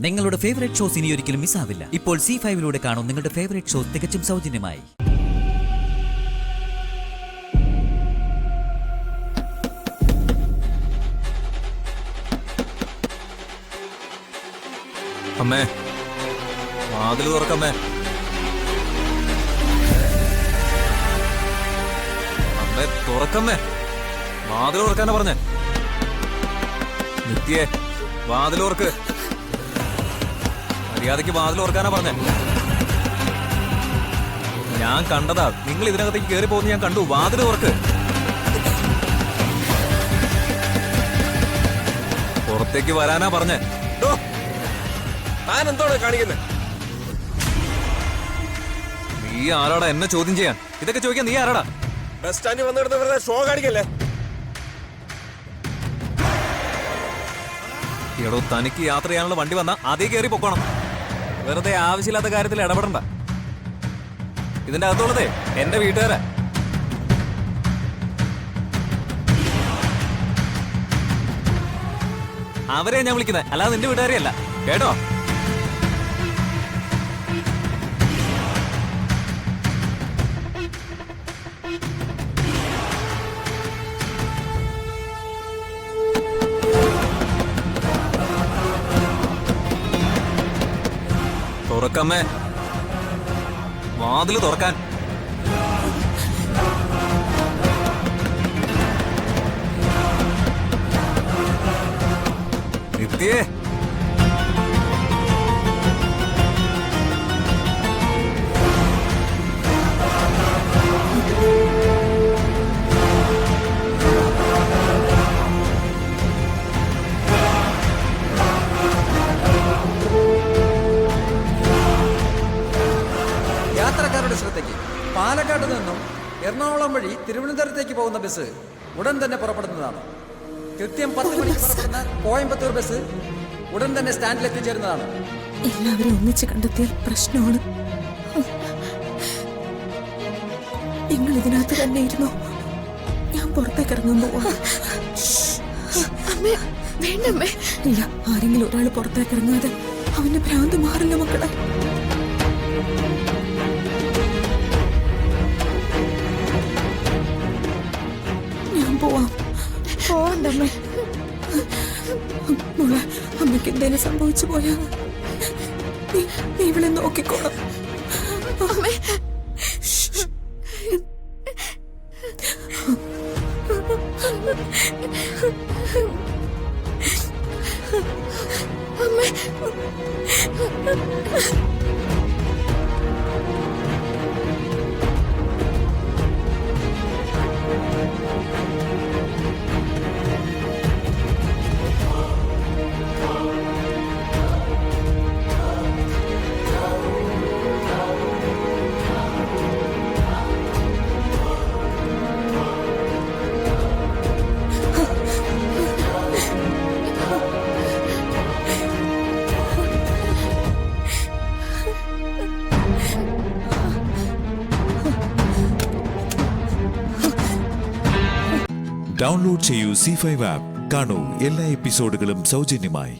നിങ്ങളുടെ favourite shows ഇനി ഒരിക്കലും മിസ്സാവില്ല. ഇപ്പോൾ C5-ലൂടെ കാണും നിങ്ങളുടെ ഫേവറേറ്റ് ഷോസ് തികച്ചും സൗജന്യമായി. അമ്മേ, വാതിൽ തുറക്കമ്മേ. അമ്മേ തുറക്കമ്മേ, വാതിൽ തുറക്കാനാ പറഞ്ഞേ. നിത്യേ, വാതിൽ തുറക്ക്. മര്യാദയ്ക്ക് വാതിൽ തുറക്കാനാ പറഞ്ഞേ. ഞാൻ കണ്ടതാ, നിങ്ങൾ ഇതിനകത്തേക്ക് കയറി പോകുന്ന ഞാൻ കണ്ടു. വാതിൽ തുറക്ക്. പുറത്തേക്ക് വരാനാ പറഞ്ഞേ. താൻ എന്തോടെ കാണിക്കുന്നത്? നീ ആരാടാ എന്നെ ചോദ്യം ചെയ്യാൻ? ഇതൊക്കെ ചോദിക്കാൻ നീ ആരാടാ? ബസ് സ്റ്റാൻഡിൽ വന്നിടത്ത് വെറുതെ ഷോ കാണിക്കല്ലേ? എടോ, തനിക്ക് യാത്ര ചെയ്യാനുള്ള വണ്ടി വന്നാ അതേ കയറി പൊക്കണം. വെറുതെ ആവശ്യമില്ലാത്ത കാര്യത്തിൽ ഇടപെടണ്ട. ഇതിന്റെ അകത്തുള്ളതേ എന്റെ വീട്ടുകാരാ. അവരെയാ ഞാൻ വിളിക്കുന്നത്, അല്ലാതെ നിന്റെ വീട്ടുകാരെയല്ല. കേട്ടോ? തുറക്കമ്മേ, വാതില് തുറക്കാൻ. നിത്യേ, യാത്രക്കാരുടെ ശ്രദ്ധയ്ക്ക്, പാലക്കാട് നിന്നും എറണാകുളം വഴി തിരുവനന്തപുരത്തേക്ക് പോകുന്ന ബസ് ഉടൻ തന്നെ പുറപ്പെടുന്നതാണ്. കൃത്യം 10 മണിക്ക് പുറപ്പെടുന്ന കോയമ്പത്തൂർ ബസ് ഉടൻ തന്നെ സ്റ്റാൻഡിൽ എത്തിച്ചേരുന്നതാണ്. എല്ലാവരും ഒന്നിച്ച് കണ്ടെത്തിയാൽ പ്രശ്നമാണ്. നിങ്ങൾ ഇതിനകത്ത് തന്നെ ഇരുന്നോ, ഞാൻ പുറത്തേക്ക് ഇറങ്ങാൻ പോവാ. വേണ്ടമ്മേ. ഇല്ല, ആരെങ്കിലും ഒരാൾ പുറത്തേക്ക് ഇറങ്ങാതെ അവന്റെ ഭ്രാന്ത് മാറില്ല മക്കളെ. ഞാൻ പോവാം. പോവണ്ടമ്മേ. മോളെ, അമ്മയ്ക്ക് എന്തേലും സംഭവിച്ചു പോയാ നീ ഇവിടെ നോക്കിക്കോളാം. അമ്മേ, അമ്മേ. ഡൗൺലോഡ് ചെയ്യൂ C5 ആപ്പ്. കാണൂ എല്ലാ എപ്പിസോഡുകളും സൗജന്യമായി.